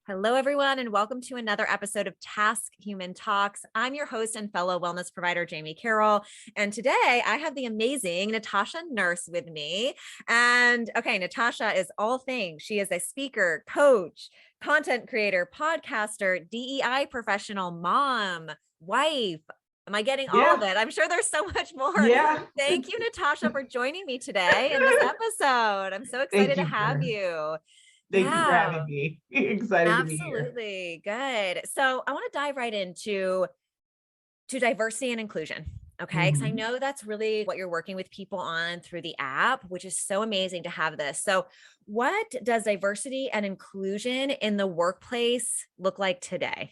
Hello, everyone, and welcome to another episode of TaskHuman Talks. I'm your host and fellow wellness provider, Jamie Carroll. And today I have the amazing Natasha Nurse with me. And okay, Natasha is all things. She is a speaker, coach, content creator, podcaster, DEI professional, mom, wife. Am I getting all of Yeah, it? I'm sure there's so much more. yeah. Thank you, Natasha, for joining me today in this episode. I'm so excited Thank to you have for you. thank you for Yeah. having me. Excited to be here. Absolutely. Good. So I want to dive right into diversity and inclusion. Okay. Because I Mhm. know that's really what you're working with people on through the app, which is so amazing to have this. So, what does diversity and inclusion in the workplace look like today?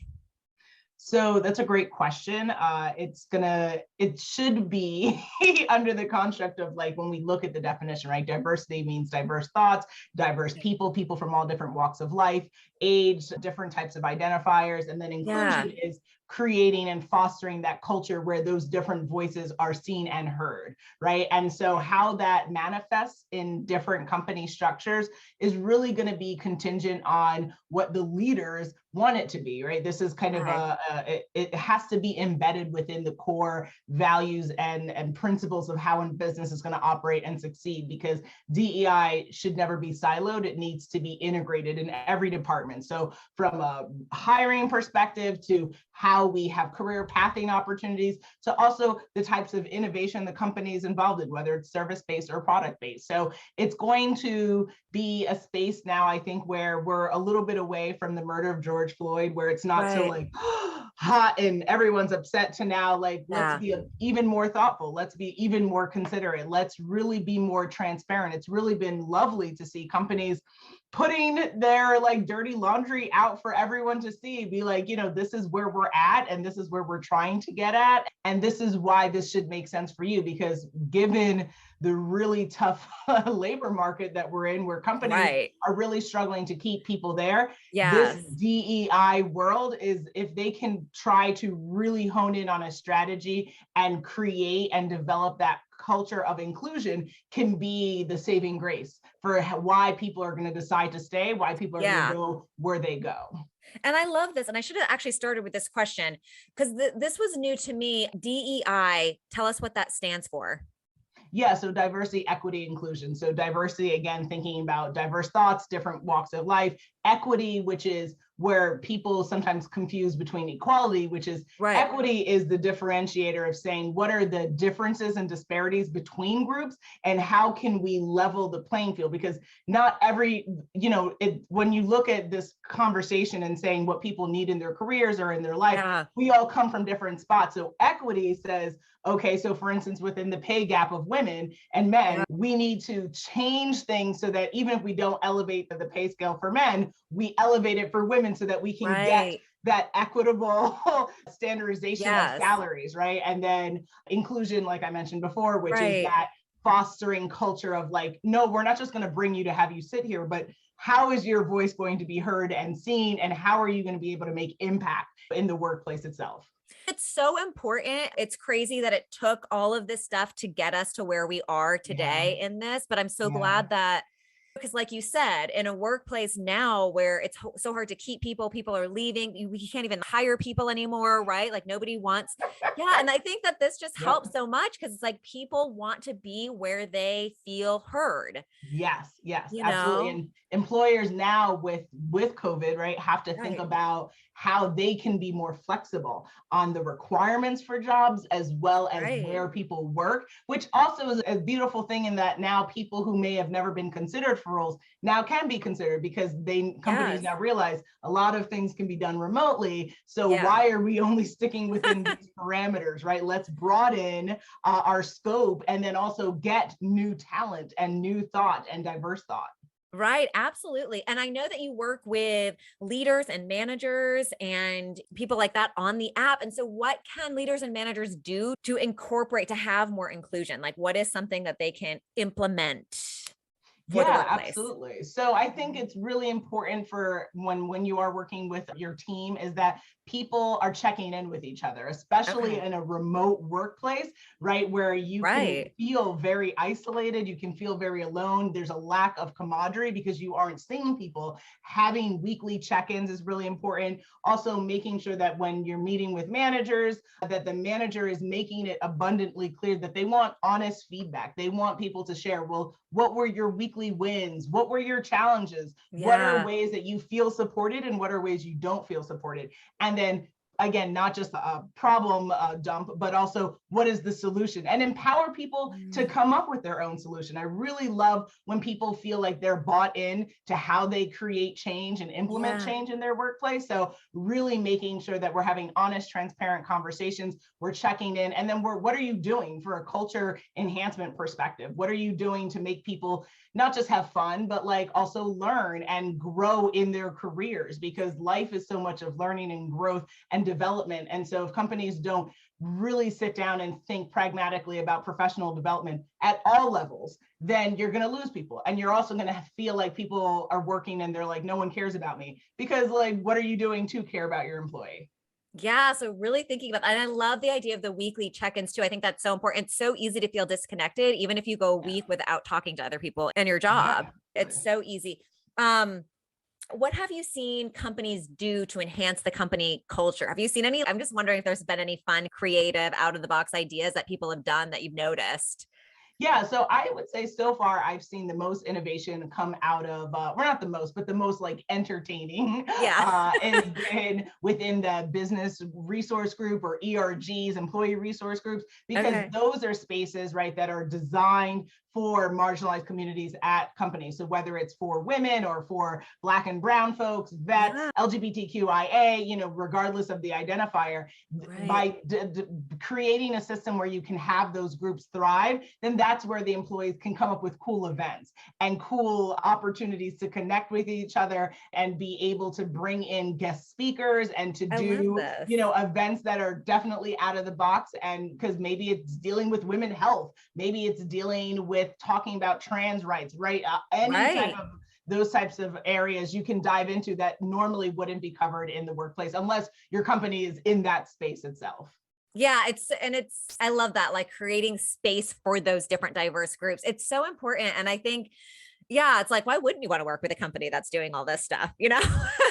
So that's a great question. It should be under the construct of like when we look at the definition, right? Diversity means diverse thoughts, diverse people, people from all different walks of life, age, different types of identifiers. And then Yeah. inclusion is creating and fostering that culture where those different voices are seen and heard, right? And so how that manifests in different company structures is really going to be contingent on what the leaders want it to be, right? This is kind of Okay. it has to be embedded within the core values and principles of how a business is going to operate and succeed, because DEI should never be siloed. It needs to be integrated in every department. So from a hiring perspective to how we have career pathing opportunities to also the types of innovation the company is involved in, whether it's service-based or product-based. So it's going to be a space now, I think, where we're a little bit away from the murder of George Floyd, where it's not so Right. like hot and everyone's upset, to now like, let's Yeah. be even more thoughtful. Let's be even more considerate. Let's really be more transparent. It's really been lovely to see companies putting their like dirty laundry out for everyone to see, be like, this is where we're at and this is where we're trying to get at. And this is why this should make sense for you, because given the really tough labor market that we're in, where companies Right. are really struggling to keep people there, this Yes. DEI world is, if they can try to really hone in on a strategy and create and develop that culture of inclusion, can be the saving grace for why people are going to decide to stay, why people are going to Yeah. go where they go. And I love this. And I should have actually started with this question because this was new to me. DEI, tell us what that stands for. Yeah, so diversity, equity, inclusion. So diversity, again, thinking about diverse thoughts, different walks of life. Equity, which is where people sometimes confuse between equality, which is Right. equity is the differentiator of saying what are the differences and disparities between groups and how can we level the playing field? Because not every, when you look at this conversation and saying what people need in their careers or in their life, Yeah. we all come from different spots. So equity says, okay, so for instance, within the pay gap of women and men, Yeah. we need to change things so that even if we don't elevate the pay scale for men, we elevate it for women so that we can get Right. that equitable standardization of Yes. salaries, right? And then inclusion, like I mentioned before, which is Right. that fostering culture of like, no, we're not just going to bring you to have you sit here, but how is your voice going to be heard and seen? And how are you going to be able to make impact in the workplace itself? It's so important. It's crazy that it took all of this stuff to get us to where we are Yeah, today in this, but I'm so yeah. glad that because like you said, in a workplace now where it's so hard to keep people, people are leaving, we can't even hire people anymore, right? Like nobody wants. Yeah, and I think that this just Yep. helps so much because it's like people want to be where they feel heard, Yes, yes, you absolutely. know? And employers now with COVID, right, have to think Right. about how they can be more flexible on the requirements for jobs as well as Right. where people work, which also is a beautiful thing in that now people who may have never been considered for roles now can be considered, because companies Yes. now realize a lot of things can be done remotely. So Yeah. why are we only sticking within these parameters, right? Let's broaden our scope and then also get new talent and new thought and diverse thought. Right, absolutely. And I know that you work with leaders and managers and people like that on the app. And so what can leaders and managers do to incorporate to have more inclusion? Like what is something that they can implement? for the Yeah, workplace? absolutely. So I think it's really important for when you are working with your team is that people are checking in with each other, especially Okay. in a remote workplace, right? Where you can Right. feel very isolated, you can feel very alone. There's a lack of camaraderie because you aren't seeing people. Having weekly check-ins is really important. Also making sure that when you're meeting with managers, that the manager is making it abundantly clear that they want honest feedback. They want people to share, well, what were your weekly wins? What were your challenges? What are Yeah. ways that you feel supported and what are ways you don't feel supported? And then again, not just a problem dump, but also what is the solution, and empower people to Mm. come up with their own solution. I really love when people feel like they're bought in to how they create change and implement Yeah. change in their workplace. So really making sure that we're having honest, transparent conversations, we're checking in, and then what are you doing for a culture enhancement perspective? What are you doing to make people not just have fun, but like also learn and grow in their careers? Because life is so much of learning and growth and development. And so if companies don't really sit down and think pragmatically about professional development at all levels, then you're going to lose people. And you're also going to feel like people are working and they're like, no one cares about me. Because like, what are you doing to care about your employee? Yeah. So really thinking about that. And I love the idea of the weekly check-ins too. I think that's so important. It's so easy to feel disconnected, even if you go a Yeah. week without talking to other people in your Yeah. job. It's so easy. Um, what have you seen companies do to enhance the company culture? Have you seen any? I'm just wondering if there's been any fun, creative, out of the box ideas that people have done that you've noticed. Yeah, so I would say so far I've seen the most innovation come out of, well, not the most, but the most like entertaining Yeah. has been within the business resource group or ERGs, employee resource groups, because Okay. those are spaces, right, that are designed for marginalized communities at companies. So whether it's for women or for Black and brown folks, vets, Yeah. LGBTQIA, regardless of the identifier, Right. by creating a system where you can have those groups thrive, then that's where the employees can come up with cool events and cool opportunities to connect with each other and be able to bring in guest speakers and to I love do, this. events that are definitely out of the box. And because maybe it's dealing with women health, maybe it's dealing with talking about trans rights, right? Any type Right. of those types of areas you can dive into that normally wouldn't be covered in the workplace unless your company is in that space itself. Yeah, I love that, like creating space for those different diverse groups. It's so important. And I think, yeah, it's like, why wouldn't you want to work with a company that's doing all this stuff? Right?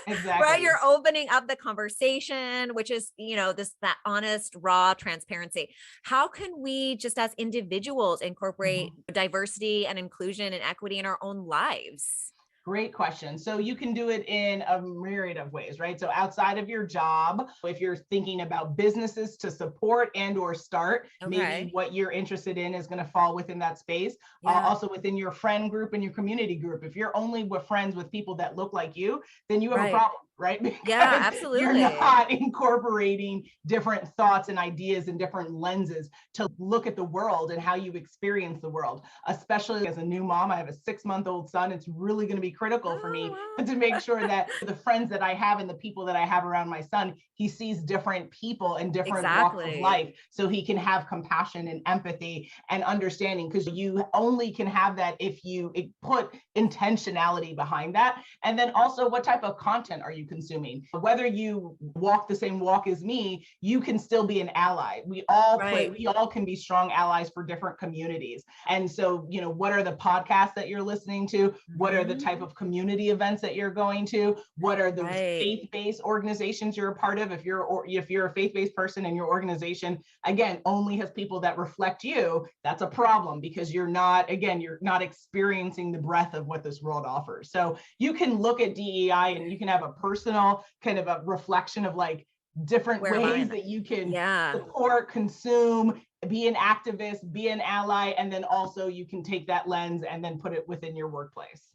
Exactly. You're opening up the conversation, which is, that honest, raw transparency. How can we just as individuals incorporate Mhm. diversity and inclusion and equity in our own lives? Great question. So you can do it in a myriad of ways, right? So outside of your job, if you're thinking about businesses to support and or start, maybe Okay. what you're interested in is going to fall within that space. Yeah. Also within your friend group and your community group. If you're only with friends with people that look like you, then you have a Right. problem, right? Yeah, Because you're absolutely. not incorporating different thoughts and ideas and different lenses to look at the world and how you experience the world. Especially as a new mom, I have a 6-month-old son. It's really going to be critical for me Oh, to make sure that the friends that I have and the people that I have around my son, he sees different people and different walks of exactly. life so he can have compassion and empathy and understanding, because you only can have that if you put intentionality behind that. And then also, what type of content are you consuming? Whether you walk the same walk as me, you can still be an ally. Right. We all can be strong allies for different communities. And so, what are the podcasts that you're listening to? What are the Mhm. type of community events that you're going to? What are those Right. faith-based organizations you're a part of? If you're a faith-based person and your organization, again, only has people that reflect you, that's a problem, because you're not experiencing the breadth of what this world offers. So you can look at DEI and you can have a personal kind of a reflection of like different Where am ways I? that you can Yeah. support, consume, be an activist, be an ally, and then also you can take that lens and then put it within your workplace.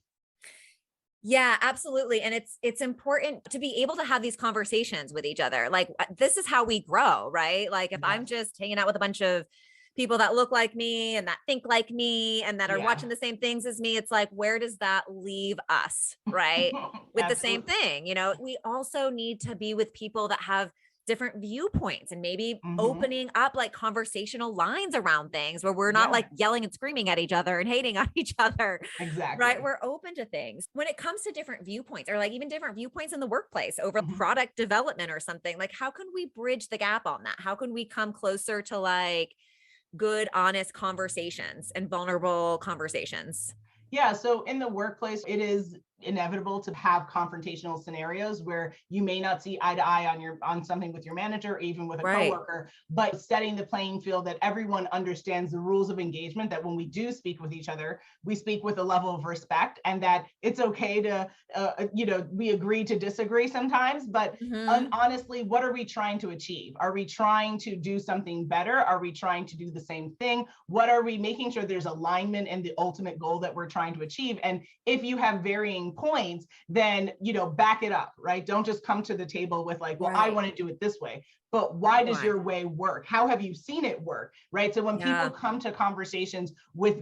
Yeah, absolutely. And it's important to be able to have these conversations with each other. Like this is how we grow, right? Like if I'm Yes. just hanging out with a bunch of people that look like me and that think like me and that are Yeah. watching the same things as me, it's like where does that leave us, right? With the same Absolutely. thing, we also need to be with people that have different viewpoints and maybe Mhm. opening up like conversational lines around things where we're not Yeah, like yelling and screaming at each other and hating on each other, right? exactly. We're open to things. When it comes to different viewpoints or like even different viewpoints in the workplace over Mhm. product development or something, like how can we bridge the gap on that? How can we come closer to like good, honest conversations and vulnerable conversations? Yeah, so in the workplace, it is inevitable to have confrontational scenarios where you may not see eye to eye on something with your manager, or even with a Right. coworker, but setting the playing field that everyone understands the rules of engagement, that when we do speak with each other, we speak with a level of respect, and that it's okay to we agree to disagree sometimes, but Hmm. honestly, what are we trying to achieve? Are we trying to do something better? Are we trying to do the same thing? What are we making sure there's alignment in the ultimate goal that we're trying to achieve? And if you have varying points, then back it up, right? Don't just come to the table with like, well, I Right. want to do it this way. But why does Why? your way work? How have you seen it work? Right. So when people Yeah. come to conversations with,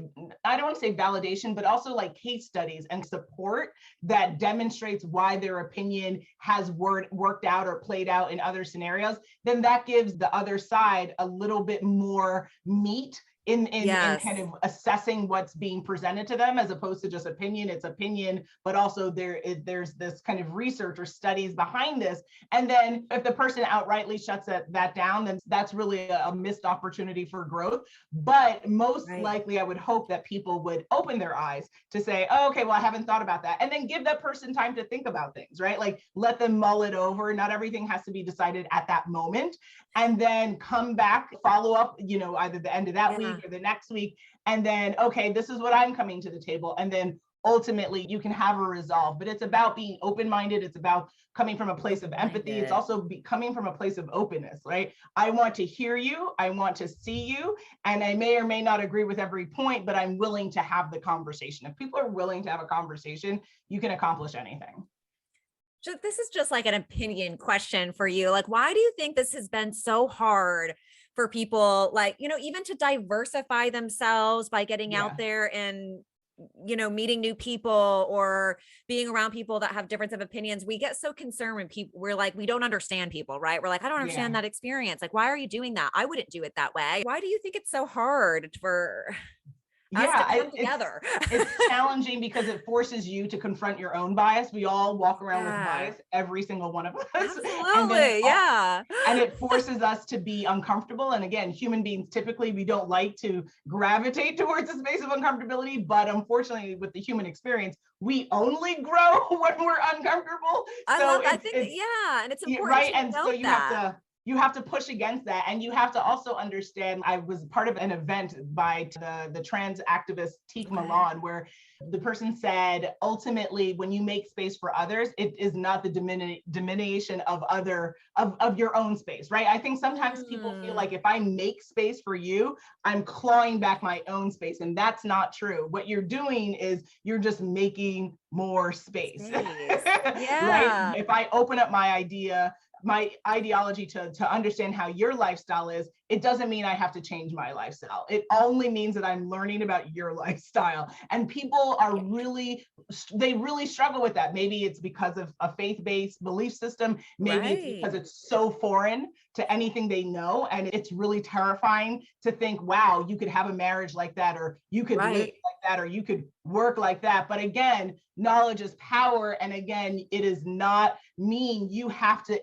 I don't want to say validation, but also like case studies and support that demonstrates why their opinion has worked out or played out in other scenarios, then that gives the other side a little bit more meat in kind Yes. of assessing what's being presented to them, as opposed to just opinion. It's opinion, but also there's this kind of research or studies behind this. And then if the person outrightly shuts that down, then that's really a missed opportunity for growth. But most Right. likely, I would hope that people would open their eyes to say, oh, okay, well, I haven't thought about that. And then give that person time to think about things, right? Like let them mull it over. Not everything has to be decided at that moment. And then come back, follow up, either the end of that Yeah. week or the next week. And then, okay, this is what I'm coming to the table. And then ultimately you can have a resolve. But it's about being open-minded. It's about coming from a place of empathy. It's Open-minded. also coming from a place of openness, right? I want to hear you. I want to see you. And I may or may not agree with every point, but I'm willing to have the conversation. If people are willing to have a conversation, you can accomplish anything. So this is just like an opinion question for you. Like, why do you think this has been so hard for people, like, even to diversify themselves by getting out Yeah. there and, meeting new people or being around people that have difference of opinions? We get so concerned when we're like, we don't understand people, right? We're like, I don't understand Yeah. that experience. Like, why are you doing that? I wouldn't do it that way. Why do you think it's so hard for us to Yeah, come it's together? challenging because it forces you to confront your own bias. We all walk around with Yeah, bias, every single one of us. And then absolutely. Yeah. it forces us to be uncomfortable. And again, human beings, typically we don't like to gravitate towards a space of uncomfortability, but unfortunately with the human experience, we only grow when we're uncomfortable. I So love I think that, it's yeah, and it's yeah, important right. to And so note that. you have to push against that, and you have to also understand. I was part of an event by the trans activist Teak Okay. Milan, where the person said, ultimately, when you make space for others, it is not the diminution of your own space, right? I think sometimes people feel Mm, like if I make space for you, I'm clawing back my own space, and that's not true. What you're doing is you're just making more space. space. Right? Yeah. If I open up my ideology to understand how your lifestyle is, it doesn't mean I have to change my lifestyle. It only means that I'm learning about your lifestyle. And people are they really struggle with that. Maybe it's because of a faith-based belief system. Maybe it's Right. because it's so foreign to anything they know. And it's really terrifying to think, wow, you could have a marriage like that, or you could live Right. like that, or you could work like that. But again, knowledge is power. And again, it does not mean you have to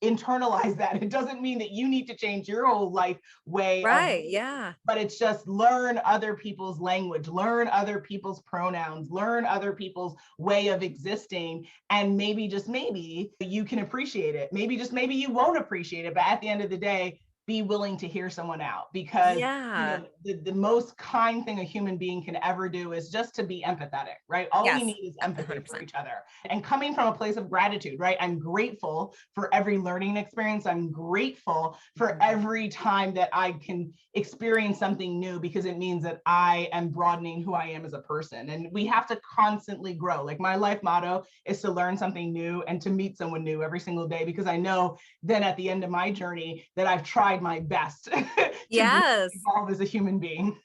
internalize that. It doesn't mean that you need to change your whole life way of Right. being, Yeah. but it's just learn other people's language, learn other people's pronouns, learn other people's way of existing. And maybe, just maybe, you can appreciate it. Maybe, just maybe, you won't appreciate it. But at the end of the day, be willing to hear someone out, because Yeah. the most kind thing a human being can ever do is just to be empathetic, right? All we Yes. need is A empathy hundred for percent. each other, and coming from a place of gratitude, right? I'm grateful for every learning experience. I'm grateful for Mhm. every time that I can experience something new, because it means that I am broadening who I am as a person. And we have to constantly grow. Like, my life motto is to learn something new and to meet someone new every single day, because I know then at the end of my journey that I've tried my best to grow and Yes. evolve as a human being.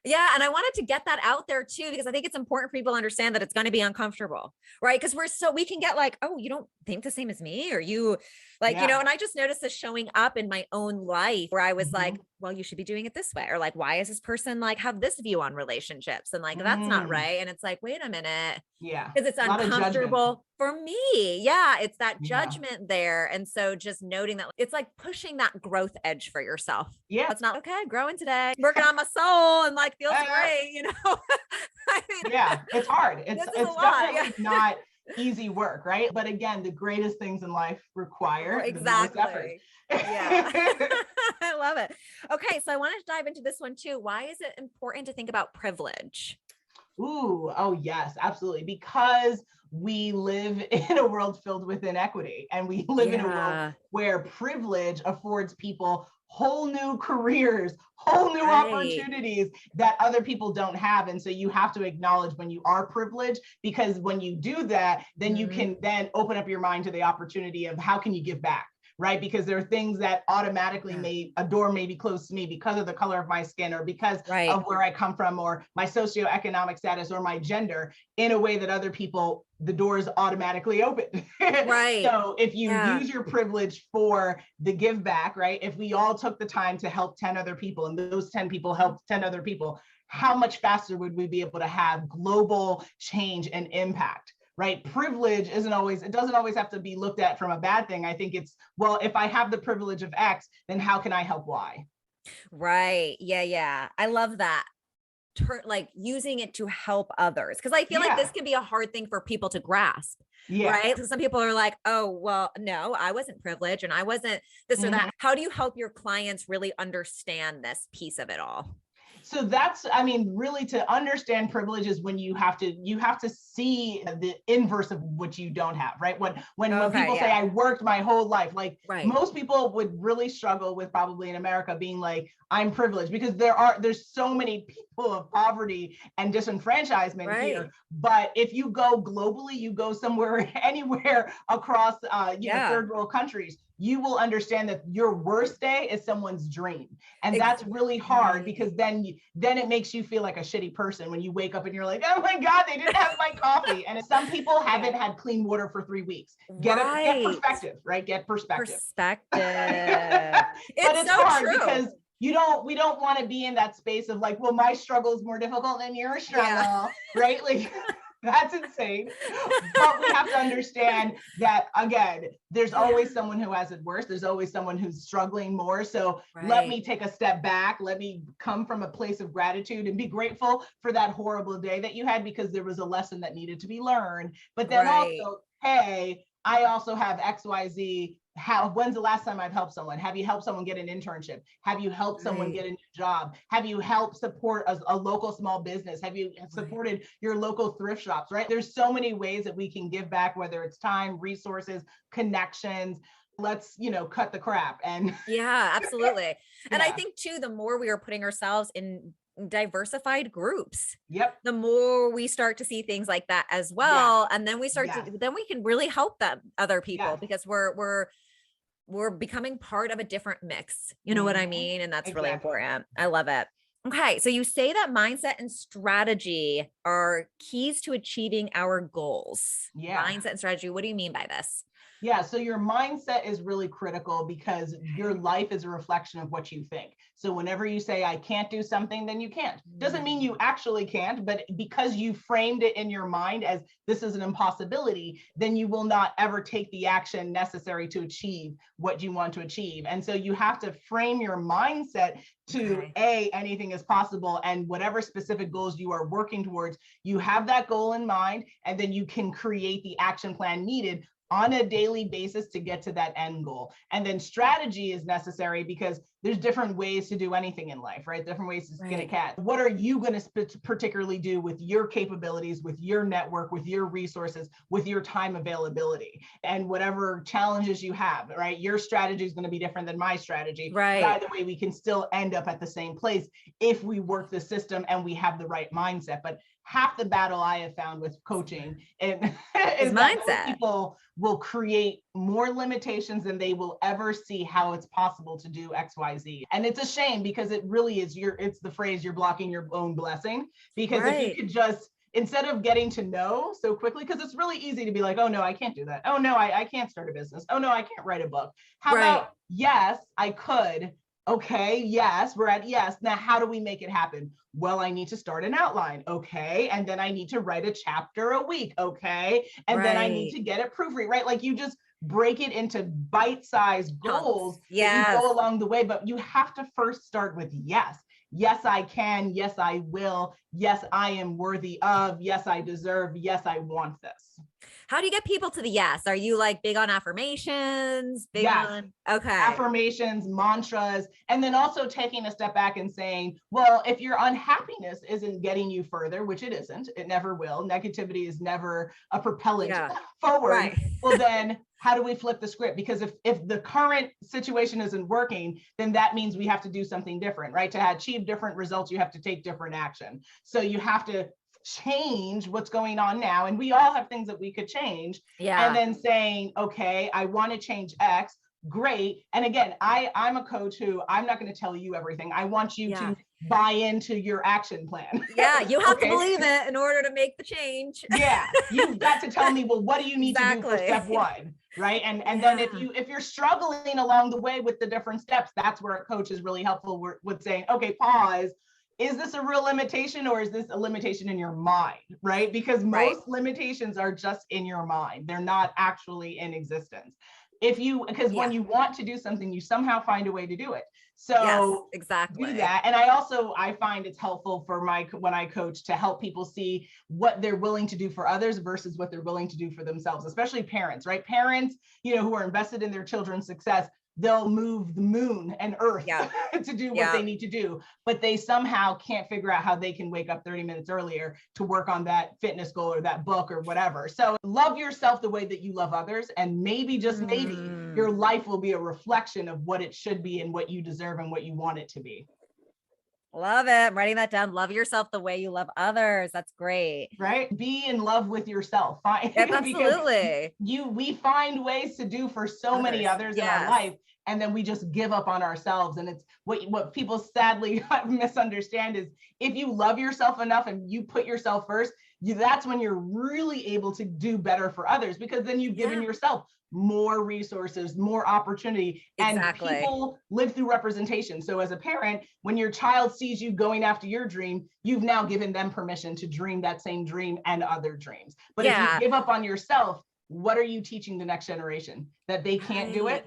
Yeah. And I wanted to get that out there too, because I think it's important for people to understand that it's going to be uncomfortable, right? Because we can get like, oh, you don't think the same as me, or you like, Yeah. and I just noticed this showing up in my own life where I was like, Mhm. well, you should be doing it this way. Or like, why is this person like have this view on relationships? And like, that's not Mm. right. And it's like, wait a minute, Yeah. because it's A lot of judgment. uncomfortable for me. Yeah, it's that Yeah. judgment there. And so just noting that it's like pushing that growth edge for yourself. Yeah. It's not okay, growing today, working on my soul and like feels Uh, great. I mean, yeah. It's hard. this is a It's lot. Yeah. definitely not easy work, right? But again, the greatest things in life require the most effort. Exactly. Yeah. I love it. Okay. So I wanted to dive into this one too. Why is it important to think about privilege? Ooh, oh yes, absolutely. Because we live in a world filled with inequity, and we live in a world Yeah. where privilege affords people whole new careers, whole new Right. opportunities that other people don't have. And so you have to acknowledge when you are privileged, because when you do that, then you Mhm. can then open up your mind to the opportunity of how can you give back, right? Because there are things that automatically Yeah. a door may be closed to me because of the color of my skin, or because Right. of where I come from, or my socioeconomic status, or my gender, in a way that other people, the doors automatically open. Right. So if you Yeah. use your privilege for the give back, right? If we all took the time to help 10 other people, and those 10 people helped 10 other people, how much faster would we be able to have global change and impact? Right? Privilege it doesn't always have to be looked at from a bad thing. I think it's, well, if I have the privilege of X, then how can I help Y? Right. Yeah. Yeah. I love that. Like using it to help others. Cause I feel like this Yeah. can be a hard thing for people to grasp. Yeah. Right. So some people are like, oh, well, no, I wasn't privileged and I wasn't this or that. Mhm. How do you help your clients really understand this piece of it all? So that's, I mean, really, to understand privilege is when you have to see the inverse of what you don't have, right? When Okay. people say Yeah. I worked my whole life, like Right. most people would really struggle with, probably in America, being like, I'm privileged, because there's so many people of poverty and disenfranchisement here. Right. But if you go globally, you go somewhere anywhere across Yeah. third world countries, you will understand that your worst day is someone's dream. And that's really hard, because Right. then it makes you feel like a shitty person when you wake up and you're like, oh my God, they didn't have my coffee. And some people Yeah. haven't had clean water for 3 weeks. Get Right. perspective, right? Get perspective. Perspective. But It's it's so hard, true. because we don't want to be in that space of like, well, my struggle is more difficult than your Yeah. struggle, right? Like, that's insane. But we have to understand that, again, there's Yeah. always someone who has it worse. There's always someone who's struggling more. So let Right. me take a step back. Let me come from a place of gratitude and be grateful for that horrible day that you had, because there was a lesson that needed to be learned. But then Right. also, hey, I also have XYZ. When's the last time I've helped someone? Have you helped someone get an internship? Have you helped someone Right. get a new job? Have you helped support a local small business? Have you Right. supported your local thrift shops, right? There's so many ways that we can give back, whether it's time, resources, connections. Let's, cut the crap. And Yeah, absolutely. And I yeah, think too, the more we are putting ourselves in diversified groups, yep, the more we start to see things like that as yes, well. And then yes, then we can really help them other people yes. because we're becoming part of a different mix. You know what I Mhm. mean? And that's really Exactly. important. I love it. Okay. So you say that mindset and strategy are keys to achieving our goals. Yeah. Mindset and strategy. What do you mean by this? Yeah, so your mindset is really critical, because your Okay. life is a reflection of what you think. So whenever you say, I can't do something, then you can't. Doesn't mean you Mm, actually can't, but because you framed it in your mind as this is an impossibility, then you will not ever take the action necessary to achieve what you want to achieve. And so you have to frame your mindset to okay. anything is possible, and whatever specific goals you are working towards, you have that goal in mind, and then you can create the action plan needed on a daily basis to get to that end goal. And then strategy is necessary, because there's different ways to do anything in life, right? Different ways to skin a Right. cat. What are you going to particularly do with your capabilities, with your network, with your resources, with your time availability, and whatever challenges you have, right? Your strategy is going to be different than my strategy. But Right. either way, we can still end up at the same place if we work the system and we have the right mindset. But half the battle I have found with coaching and His is that most mindset. people will create more limitations than they will ever see how it's possible to do XYZ. And it's a shame because it really is it's the phrase, you're blocking your own blessing. Because if you Right. could just, instead of getting to know so quickly, because it's really easy to be like, oh no, I can't do that. Oh no, I can't start a business. Oh no, I can't write a book. How Right. about, yes, I could. Okay, yes, we're at yes. Now, how do we make it happen? Well, I need to start an outline. Okay. And then I need to write a chapter a week. Okay. And then I need Right. to get it proofread, right? Like you just break it into bite-sized Chunks. goals that you Yes. go along the way, but you have to first start with yes. Yes, I can. Yes, I will. Yes, I am worthy of. Yes, I deserve. Yes, I want this. How do you get people to the yes? Are you like big on affirmations? Big Yes. on, okay. Affirmations, mantras, and then also taking a step back and saying, well, if your unhappiness isn't getting you further, which it isn't, it never will. Negativity is never a propellant forward. Right. Well, then how do we flip the script? Because if the current situation isn't working, then that means we have to do something different, right? To achieve different results, you have to take different action. So you have to change what's going on now. And we all have things that we could change. Yeah. And then saying, okay, I want to change X. Great. And again, I'm a coach who I'm not going to tell you everything. I want you to buy into your action plan. Yeah. You have Okay? to believe it in order to make the change. Yeah. You've got to tell me, well, what do you need to do for step one? Right. And then if you're struggling along the way with the different steps, that's where a coach is really helpful with saying, okay, pause. Is this a real limitation or is this a limitation in your mind, right? Because most limitations are just in your mind. They're not actually in existence. Because when you want to do something, you somehow find a way to do it. So exactly. do that. And I find it's helpful for when I coach to help people see what they're willing to do for others versus what they're willing to do for themselves, especially parents, right? Parents, who are invested in their children's success, they'll move the moon and earth to do what they need to do, but they somehow can't figure out how they can wake up 30 minutes earlier to work on that fitness goal or that book or whatever. So love yourself the way that you love others. And maybe, just maybe, your life will be a reflection of what it should be and what you deserve and what you want it to be. Love it. I'm writing that down. Love yourself the way you love others. That's great. Right? Be in love with yourself. Absolutely. We find ways to do for so many others in our life, and then we just give up on ourselves. And it's what people sadly misunderstand is, if you love yourself enough and you put yourself first, that's when you're really able to do better for others, because then you've given yourself more resources, more opportunity. Exactly. And people live through representation. So as a parent, when your child sees you going after your dream, you've now given them permission to dream that same dream and other dreams. But if you give up on yourself, what are you teaching the next generation? That they can't do it?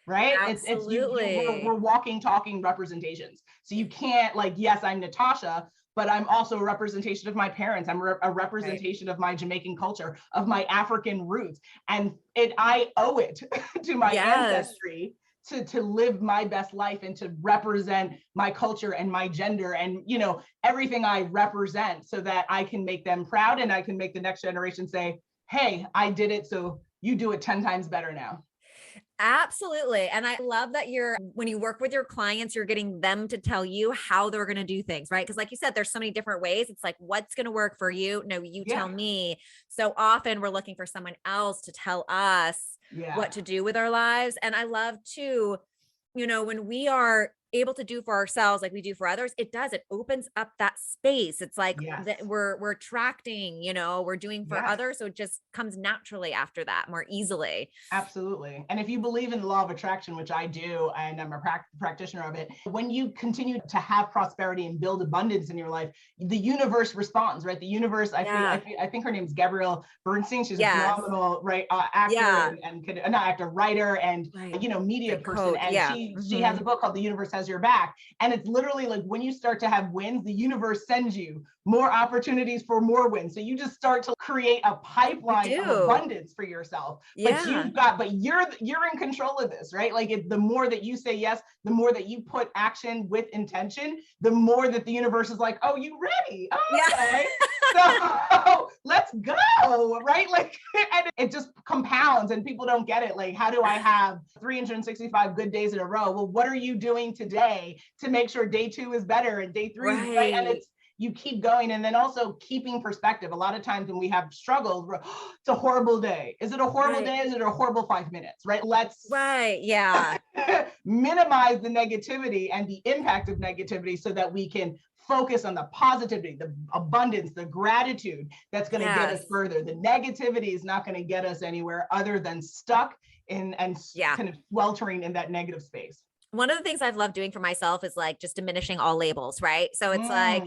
Right? Absolutely. We're walking, talking representations. So you can't, like, yes, I'm Natasha, but I'm also a representation of my parents. I'm a representation of my Jamaican culture, of my African roots. And I owe it to my ancestry to live my best life and to represent my culture and my gender and, everything I represent, so that I can make them proud and I can make the next generation say, hey, I did it, so you do it 10 times better now. Absolutely. And I love that when you work with your clients, you're getting them to tell you how they're going to do things, right? Because like you said, there's so many different ways. It's like, what's going to work for you? No, you tell me. So often we're looking for someone else to tell us what to do with our lives. And I love too, when we are able to do for ourselves like we do for others, it opens up that space. It's like that we're attracting, we're doing for others, so it just comes naturally after that, more easily. Absolutely. And if you believe in the law of attraction, which I do, and I'm a practitioner of it, when you continue to have prosperity and build abundance in your life, the universe responds, right? The universe, I think her name's Gabrielle Bernstein. She's a phenomenal, actor and not actor, writer, and media person. And she has a book called The Universe Has Your Back. And it's literally like, when you start to have wins, the universe sends you more opportunities for more wins. So you just start to create a pipeline of abundance for yourself. But you're in control of this, right? Like, the more that you say yes, the more that you put action with intention, the more that the universe is like, oh, you ready? Oh, okay. So let's go, right? Like, and it just compounds, and people don't get it. Like, how do I have 365 good days in a row? Well, what are you doing today to make sure day 2 is better and day 3 is right? And you keep going. And then also keeping perspective. A lot of times when we have struggled, it's a horrible day. Is it a horrible day? Is it a horrible 5 minutes, right? Let's Yeah. minimize the negativity and the impact of negativity so that we can focus on the positivity, the abundance, the gratitude that's going to get us further. The negativity is not going to get us anywhere other than stuck in and kind of sweltering in that negative space. One of the things I've loved doing for myself is like just diminishing all labels, right? So it's like,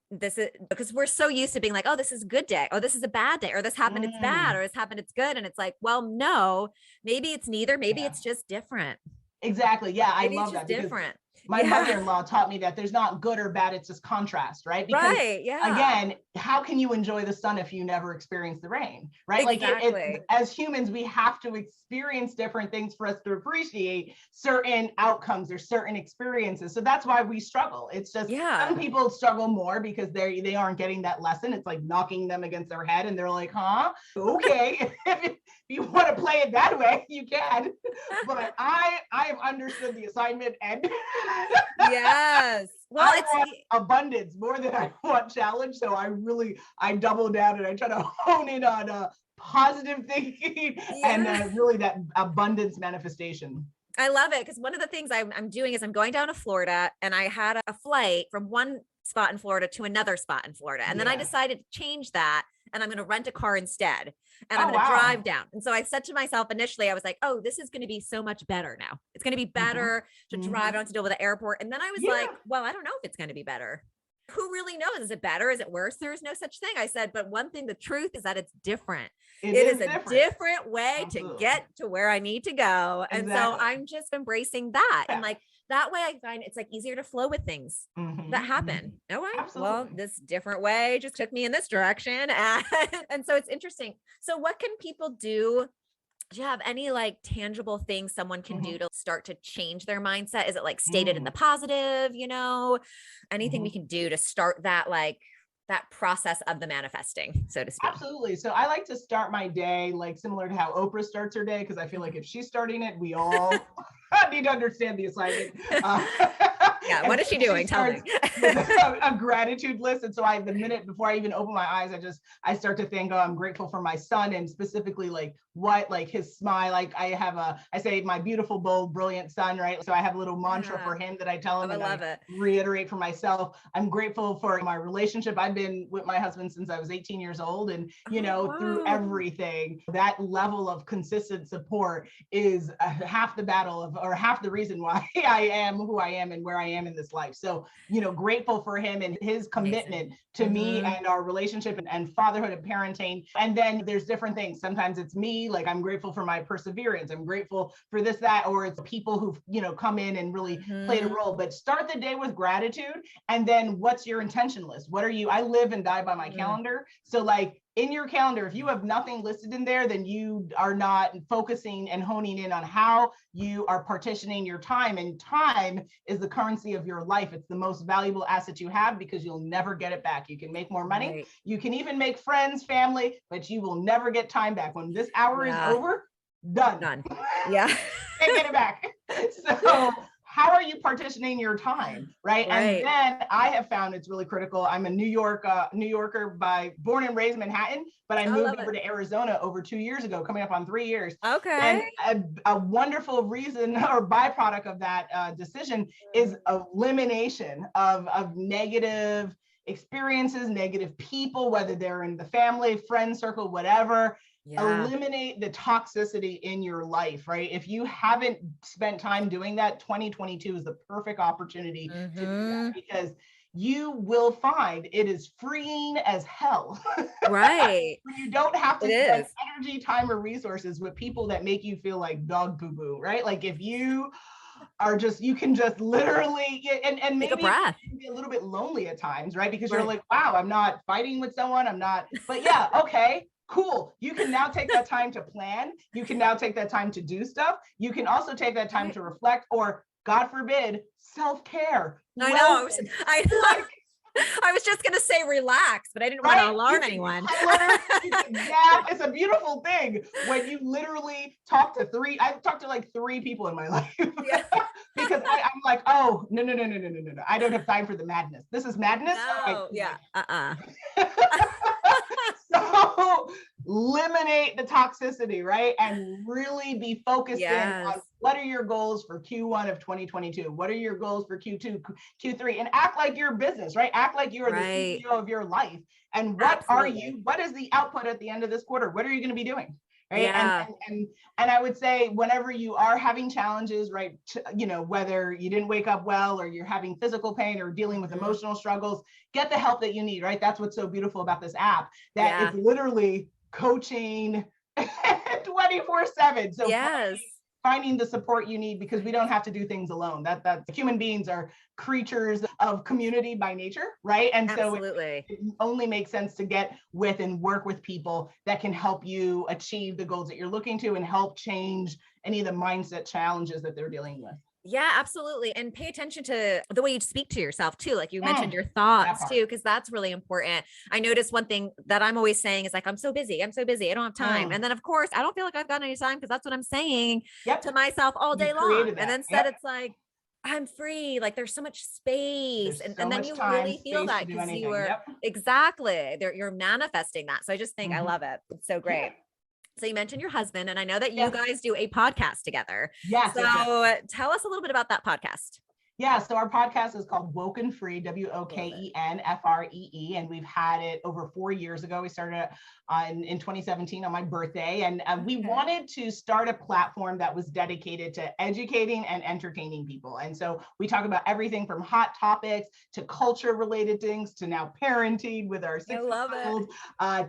this is because we're so used to being like, oh, this is a good day. Oh, this is a bad day. Or this happened, it's bad. Or this happened, it's good. And it's like, well, no, maybe it's neither. Maybe it's just different. Exactly. Yeah. Maybe I love that. Different. My mother-in-law taught me that there's not good or bad, it's just contrast, right? Because again, how can you enjoy the sun if you never experience the rain, right? Exactly. Like as humans, we have to experience different things for us to appreciate certain outcomes or certain experiences. So that's why we struggle. It's just some people struggle more because they aren't getting that lesson. It's like knocking them against their head and they're like, huh? Okay. If you want to play it that way, you can. But I have understood the assignment and yes. Well, I want abundance more than I want challenge. So I double down and I try to hone in on positive thinking and really that abundance manifestation. I love it because one of the things I'm doing is I'm going down to Florida and I had a flight from one spot in Florida to another spot in Florida. And then I decided to change that and I'm going to rent a car instead and I'm going to drive down. And so I said to myself initially, I was like, oh, this is going to be so much better now. It's going to be better to drive. I don't have to deal with the airport. And then I was like, well, I don't know if it's going to be better. Who really knows? Is it better? Is it worse? There is no such thing. I said, but one thing, the truth is that it's different. It is a different way to get to where I need to go. And so I'm just embracing that. And like, that way I find it's like easier to flow with things that happen. Oh, well, this different way just took me in this direction. And so it's interesting. So what can people do? Do you have any like tangible things someone can do to start to change their mindset? Is it like stated in the positive, anything we can do to start that, like that process of the manifesting, so to speak? Absolutely. So I like to start my day like similar to how Oprah starts her day, because I feel like if she's starting it, we all need to understand the assignment. What is she doing? Tell me. A gratitude list. And so the minute before I even open my eyes, I start to think, oh, I'm grateful for my son, and specifically like his smile. Like I say my beautiful, bold, brilliant son, right? So I have a little mantra for him that I tell him, and I reiterate for myself. I'm grateful for my relationship. I've been with my husband since I was 18 years old. And, through everything, that level of consistent support is half the battle or half the reason why I am who I am and where I am in this life. So, grateful for him and his commitment to me and our relationship and fatherhood and parenting. And then there's different things. Sometimes it's me, like I'm grateful for my perseverance. I'm grateful for this, that, or it's people who've, come in and really played a role. But start the day with gratitude. And then what's your intention list? I live and die by my calendar. So like in your calendar, if you have nothing listed in there, then you are not focusing and honing in on how you are partitioning your time. And time is the currency of your life. It's the most valuable asset you have because you'll never get it back. You can make more money. Right. You can even make friends, family, but you will never get time back. When this hour is over, done. Yeah. Can't get it back. So how are you partitioning your time, right? And then I have found it's really critical. I'm a New Yorker born and raised in Manhattan, but I moved over to Arizona over 2 years ago, coming up on 3 years. Okay. And a wonderful reason or byproduct of that decision is elimination of negative experiences, negative people, whether they're in the family, friend circle, whatever. Eliminate the toxicity in your life, right? If you haven't spent time doing that, 2022 is the perfect opportunity to do that, because you will find it is freeing as hell. Right. You don't have to spend energy, time, or resources with people that make you feel like dog poo poo, right? Like if you you can just literally and maybe be a little bit lonely at times, right? Because you're like, wow, I'm not fighting with someone. But yeah, okay. Cool. You can now take that time to plan. You can now take that time to do stuff. You can also take that time to reflect, or God forbid, self-care. I was just going to say relax, but I didn't want to alarm anyone. It's a beautiful thing when you literally I've talked to like 3 people in my life because I'm like, oh, no. I don't have time for the madness. This is madness. No, yeah. So eliminate the toxicity, right? And really be focused in on what are your goals for Q1 of 2022? What are your goals for Q2, Q3? And act like your business, right? Act like you are the CEO of your life. And what are you, what is the output at the end of this quarter? What are you going to be doing? Right. Yeah. And I would say whenever you are having challenges, right, whether you didn't wake up well or you're having physical pain or dealing with emotional struggles, get the help that you need, right? That's what's so beautiful about this app, that it's literally coaching 24/7. So finding the support you need, because we don't have to do things alone. That human beings are creatures of community by nature, right? And so it only makes sense to get with and work with people that can help you achieve the goals that you're looking to and help change any of the mindset challenges that they're dealing with. Yeah, absolutely. And pay attention to the way you speak to yourself too. Like you mentioned your thoughts too, because that's really important. I noticed one thing that I'm always saying is like, I'm so busy. I don't have time. And then of course, I don't feel like I've got any time because that's what I'm saying to myself all day long. And instead it's like, I'm free. Like there's so much space. And then you really feel that because you are you're manifesting that. So I just think I love it. It's so great. So you mentioned your husband, and I know that you guys do a podcast together. Yes. So tell us a little bit about that podcast. Yeah, so our podcast is called Woken Free, WOKENFREE, and we've had it over 4 years ago. We started it in 2017 on my birthday, and we wanted to start a platform that was dedicated to educating and entertaining people. And so we talk about everything from hot topics to culture-related things to now parenting with our 6-year-old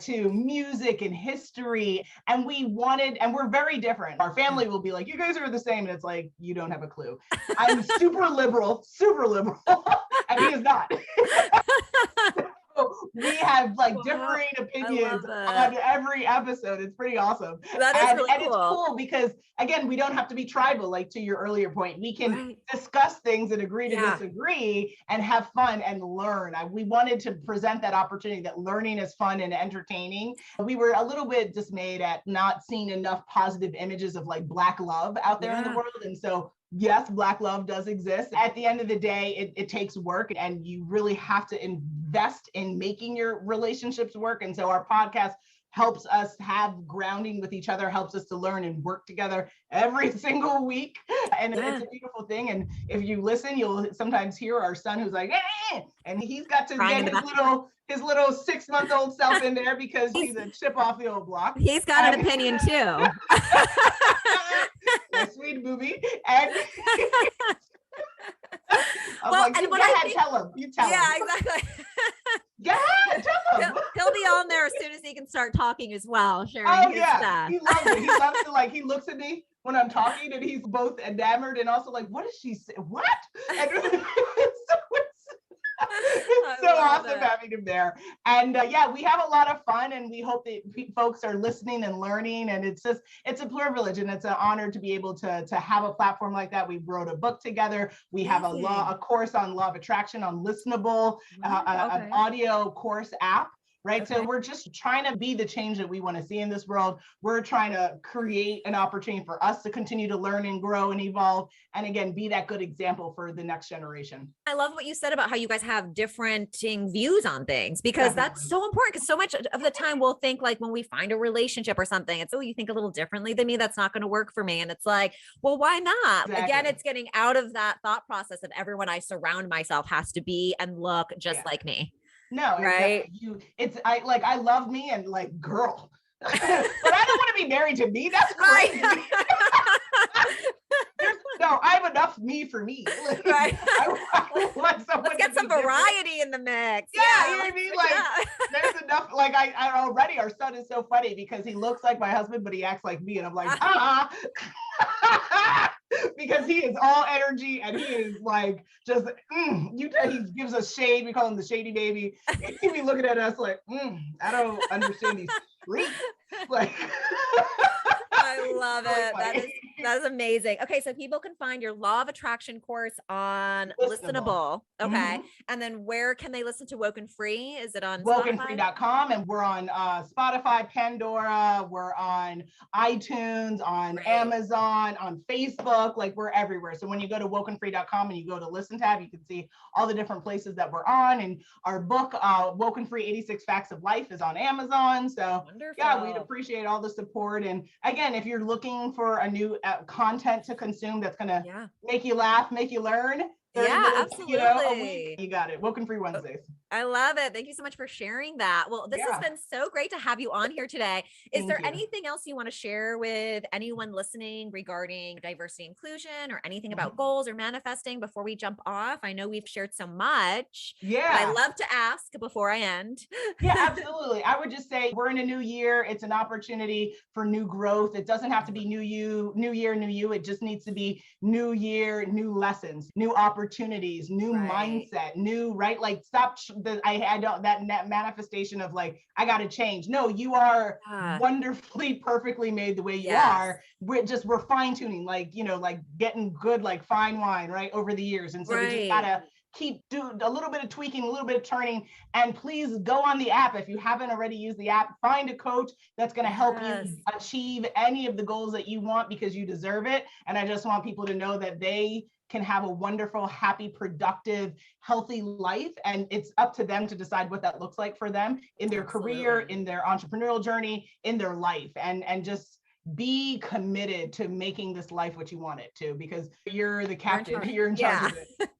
to music and history. And we're very different. Our family will be like, you guys are the same. And it's like, you don't have a clue. I'm super liberal, and he is not. We have like differing opinions on every episode. It's pretty awesome. That is really cool. And it's cool because, again, we don't have to be tribal, like to your earlier point. We can discuss things and agree to disagree and have fun and learn. We wanted to present that opportunity that learning is fun and entertaining. We were a little bit dismayed at not seeing enough positive images of like Black love out there in the world. And so yes, Black love does exist. At the end of the day, it takes work, and you really have to invest in making your relationships work. And so our podcast helps us have grounding with each other, helps us to learn and work together every single week. And it's a beautiful thing. And if you listen, you'll sometimes hear our son who's like, and he's got to get his little 6-month-old self in there because he's a chip off the old block. He's got an opinion too. A sweet booby. And tell him. You tell him. Yeah, exactly. Go ahead, tell him. He'll be on there as soon as he can start talking as well, sharing his stuff. He loves it. He loves to, like, he looks at me when I'm talking and he's both enamored and also like, what does she say? What? And it's so awesome having him there. And we have a lot of fun, and we hope that folks are listening and learning. And it's a privilege, and it's an honor to be able to have a platform like that. We wrote a book together. We have a course on law of attraction on Listenable, an audio course app. Right. So we're just trying to be the change that we want to see in this world. We're trying to create an opportunity for us to continue to learn and grow and evolve. And again, be that good example for the next generation. I love what you said about how you guys have differing views on things, because that's so important. Because so much of the time we'll think like when we find a relationship or something, it's, oh, you think a little differently than me. That's not going to work for me. And it's like, well, why not? Again, it's getting out of that thought process of everyone I surround myself has to be and look just like me. No, right. I love me and like, girl, but I don't want to be married to me. That's crazy. No, I have enough me for me. Like, I want someone. Let's get some variety in the mix. Yeah, you know what I mean? Like, there's enough. Like, I already, our son is so funny because he looks like my husband, but he acts like me, and I'm like, because he is all energy and he is like just he gives us shade. We call him the shady baby. He be looking at us like, I don't understand these streets. Like, I love it. That is That is amazing. Okay, so people can find your Law of Attraction course on Listenable. Listenable. Okay. Mhm. And then where can they listen to Woken Free? Is it on Spotify? Wokenfree.com, and we're on Spotify, Pandora, we're on iTunes, on Great. Amazon, on Facebook, like we're everywhere. So when you go to wokenfree.com and you go to listen tab, you can see all the different places that we're on. And our book, Woken Free 86 Facts of Life, is on Amazon. So yeah, we'd Wonderful. appreciate all the support. And again, if you're looking for a new content to consume that's going to Yeah. make you laugh, make you learn, 30 Yeah, minutes, a week, absolutely. you got it. Woken Free Wednesdays. I love it. Thank you so much for sharing that. Well, this has Yeah, been so great to have you on here today. Is thank there you. anything else you want to share with anyone listening regarding diversity inclusion or anything about goals or manifesting before we jump off? I know we've shared so much, but I Yeah. love to ask before I end. Yeah, absolutely. I would just say we're in a new year. It's an opportunity for new growth. It doesn't have to be new you, new year, new you. It just needs to be new year, new lessons, new opportunities, new Right. mindset, new, right? Like stop I don't that manifestation of like I got to change. No, you are Ah, wonderfully perfectly made the way you yes. are. We're fine tuning, like, like getting good, like fine wine, right, over the years. And so we just got Right. to keep doing a little bit of tweaking, a little bit of turning. And please go on the app. If you haven't already used the app, find a coach that's going to help you Yes. achieve any of the goals that you want, because you deserve it. And I just want people to know that they can have a wonderful, happy, productive, healthy life. And it's up to them to decide what that looks like for them in their career, Absolutely. in their entrepreneurial journey, in their life. And just be committed to making this life what you want it to, because you're the You're in captain, charge. you're in charge Yeah. of it.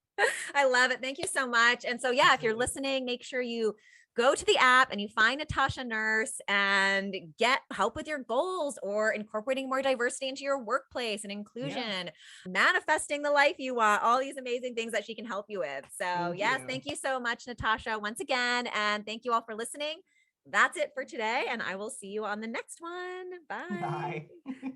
I love it. Thank you so much. And so, yeah, if you're Absolutely. listening, make sure you go to the app and you find Natasha Nurse and get help with your goals or incorporating more diversity into your workplace and Yeah. inclusion, manifesting the life you want, all these amazing things that she can help you with. So, Thank yes, you. thank you so much, Natasha, once again. And thank you all for listening. That's it for today. And I will see you on the next one. Bye. Bye.